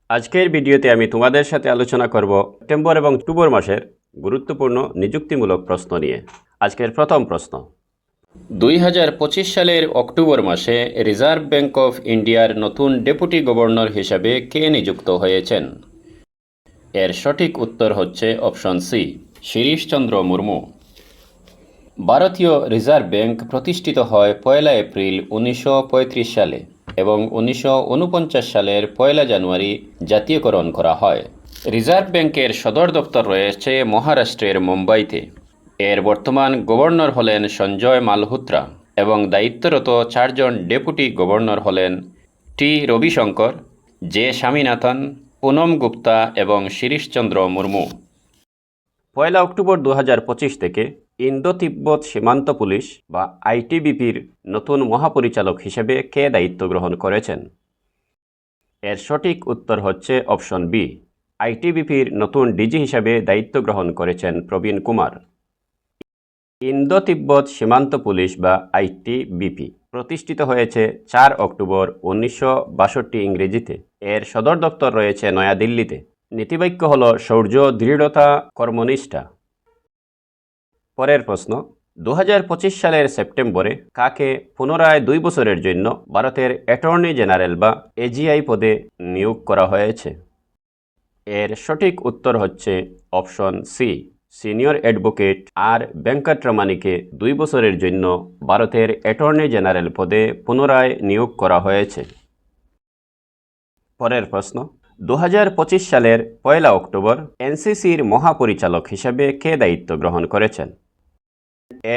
আজকের ভিডিওতে আমি তোমাদের সাথে আলোচনা করব সেপ্টেম্বর এবং অক্টোবর মাসের গুরুত্বপূর্ণ নিযুক্তিমূলক প্রশ্ন নিয়ে। আজকের প্রথম প্রশ্ন, 2025 সালের অক্টোবর মাসে রিজার্ভ ব্যাংক অফ ইন্ডিয়ার নতুন ডেপুটি গভর্নর হিসাবে কে নিযুক্ত হয়েছেন? এর সঠিক উত্তর হচ্ছে অপশন সি, শিরিশচন্দ্র মুর্মু। ভারতীয় রিজার্ভ ব্যাংক প্রতিষ্ঠিত হয় 1 এপ্রিল 1935 সালে এবং 1949 সালের 1 জানুয়ারি জাতীয়করণ করা হয়। রিজার্ভ ব্যাংকের সদর দপ্তর রয়েছে মহারাষ্ট্রের মুম্বাইতে। এর বর্তমান গভর্নর হলেন সঞ্জয় মালহোত্রা এবং দায়িত্বরত 4 জন ডেপুটি গভর্নর হলেন টি রবিশঙ্কর, জে স্বামীনাথন, পুনম গুপ্তা এবং শিরিশচন্দ্র মুর্মু। 1 অক্টোবর 2025 থেকে ইন্দো তিব্বত সীমান্ত পুলিশ বা আইটিবিপির নতুন মহাপরিচালক হিসেবে কে দায়িত্ব গ্রহণ করেছেন? এর সঠিক উত্তর হচ্ছে অপশন বি, আইটিবিপির নতুন ডিজি হিসাবে দায়িত্ব গ্রহণ করেছেন প্রবীণ কুমার। ইন্দো তিব্বত সীমান্ত পুলিশ বা আইটিবিপি প্রতিষ্ঠিত হয়েছে 4 অক্টোবর 1962 ইংরেজিতে। এর সদর দপ্তর রয়েছে নয়াদিল্লিতে। নীতিবাক্য হল শৌর্য, দৃঢ়তা, কর্মনিষ্ঠা। পরের প্রশ্ন, 2025 সালের সেপ্টেম্বরে কাকে পুনরায় 2 বছরের জন্য ভারতের অ্যাটর্নি জেনারেল বা এজিআই পদে নিয়োগ করা হয়েছে? এর সঠিক উত্তর হচ্ছে অপশন সি, সিনিয়র অ্যাডভোকেট আর ভেঙ্কটরমানিকে 2 বছরের জন্য ভারতের অ্যাটর্নি জেনারেল পদে পুনরায় নিয়োগ করা হয়েছে। পরের প্রশ্ন, 2025 সালের 1 অক্টোবর এনসিসির মহাপরিচালক হিসেবে কে দায়িত্ব গ্রহণ করেছেন?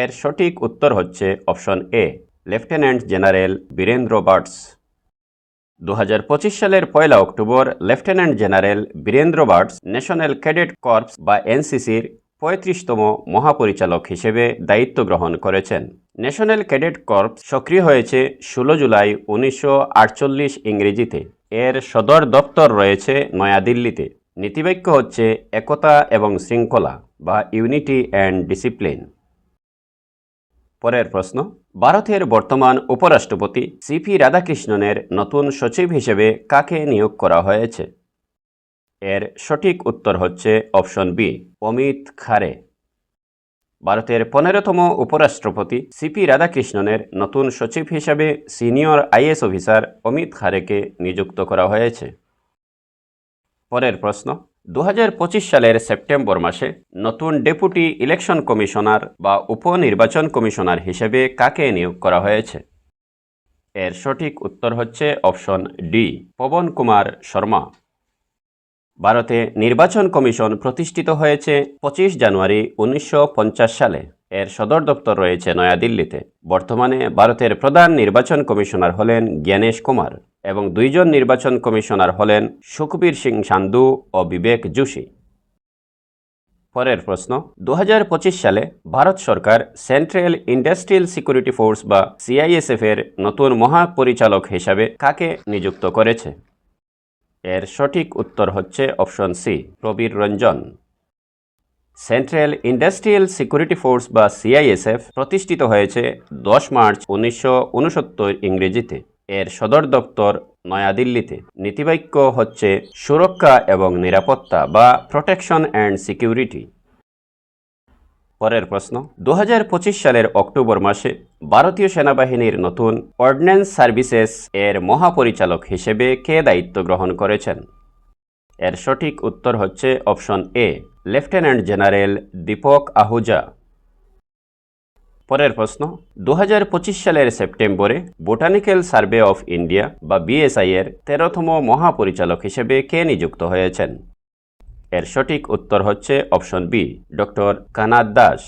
এর সঠিক উত্তর হচ্ছে option A, lieutenant general Virendra Vats. 2025 সালের 1 October lieutenant general Virendra Vats national cadet corps বা এনসিসির 35তম মহাপরিচালক হিসেবে দায়িত্ব গ্রহণ করেছেন। ন্যাশনাল ক্যাডেট কর্পস সক্রিয় হয়েছে 16 জুলাই 1948 ইংরেজিতে। এর সদর দপ্তর রয়েছে নয়াদিল্লিতে। নীতিবাক্য হচ্ছে একতা এবং শৃঙ্খলা বা ইউনিটি অ্যান্ড ডিসিপ্লিন। পরের প্রশ্ন, ভারতের বর্তমান উপরাষ্ট্রপতি সিপি রাধাকৃষ্ণনের নতুন সচিব হিসেবে কাকে নিয়োগ করা হয়েছে? এর সঠিক উত্তর হচ্ছে অপশন বি, অমিত খারে। ভারতের 15তম উপরাষ্ট্রপতি সিপি রাধাকৃষ্ণনের নতুন সচিব হিসেবে সিনিয়র আইএস অফিসার অমিত খারেকে নিযুক্ত করা হয়েছে। পরের প্রশ্ন, 2025 সালের সেপ্টেম্বর মাসে নতুন ডেপুটি ইলেকশন কমিশনার বা উপনির্বাচন কমিশনার হিসেবে কাকে নিয়োগ করা হয়েছে? এর সঠিক উত্তর হচ্ছে অপশন ডি, পবন কুমার শর্মা। ভারতে নির্বাচন কমিশন প্রতিষ্ঠিত হয়েছে 25 জানুয়ারি 1950 সালে। এর সদর দপ্তর রয়েছে নয়াদিল্লিতে। বর্তমানে ভারতের প্রধান নির্বাচন কমিশনার হলেন জ্ঞানেশ কুমার এবং 2 জন নির্বাচন কমিশনার হলেন সুখবীর সিং সান্ধু ও বিবেক যোশী। পরের প্রশ্ন, 2025 সালে ভারত সরকার সেন্ট্রাল ইন্ডাস্ট্রিয়াল সিকিউরিটি ফোর্স বা সিআইএসএফ এর নতুন মহাপরিচালক হিসাবে কাকে নিযুক্ত করেছে? এর সঠিক উত্তর হচ্ছে option C, Prabir Ranjan. Central Industrial Security Force বা সিআইএসএফ প্রতিষ্ঠিত হয়েছে 10 মার্চ 1969 ইংরেজিতে। এর সদর দপ্তর নয়াদিল্লিতে। নীতিবাক্য হচ্ছে সুরক্ষা এবং নিরাপত্তা বা প্রোটেকশন অ্যান্ড সিকিউরিটি। পরের প্রশ্ন, 2025 সালের অক্টোবর মাসে ভারতীয় সেনাবাহিনীর নতুন অর্ডিন্যান্স সার্ভিসেস এর মহাপরিচালক হিসেবে কে দায়িত্ব গ্রহণ করেছেন? এর সঠিক উত্তর হচ্ছে option A, lieutenant General Deepak Ahuja. পরের প্রশ্ন, 2025 সালের সেপ্টেম্বরে বোটানিক্যাল সার্ভে অফ ইন্ডিয়া বা বিএসআই এর 13তম মহাপরিচালক হিসেবে কে নিযুক্ত হয়েছেন? এর সঠিক উত্তর হচ্ছে option B, doctor Kanad Das.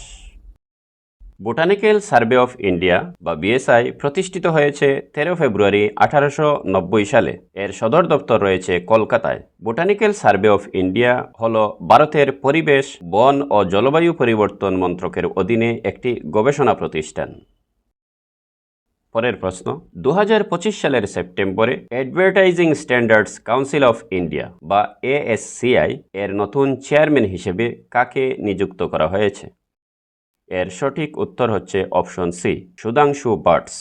Botanical survey of India বা বিএসআই প্রতিষ্ঠিত হয়েছে 13 ফেব্রুয়ারি 1890 সালে। এর সদর দপ্তর রয়েছে কলকাতায়। বোটানিক্যাল সার্ভে অফ ইন্ডিয়া হল ভারতের পরিবেশ, বন ও জলবায়ু পরিবর্তন মন্ত্রকের অধীনে একটি গবেষণা প্রতিষ্ঠান। পরের প্রশ্ন, 2025 সালের সেপ্টেম্বরে advertising standards council of India বা এএসসিআই এর নতুন চেয়ারম্যান হিসেবে কাকে নিযুক্ত করা হয়েছে? এর সঠিক উত্তর হচ্ছে অপশন সি, সুধাংশু বাটস।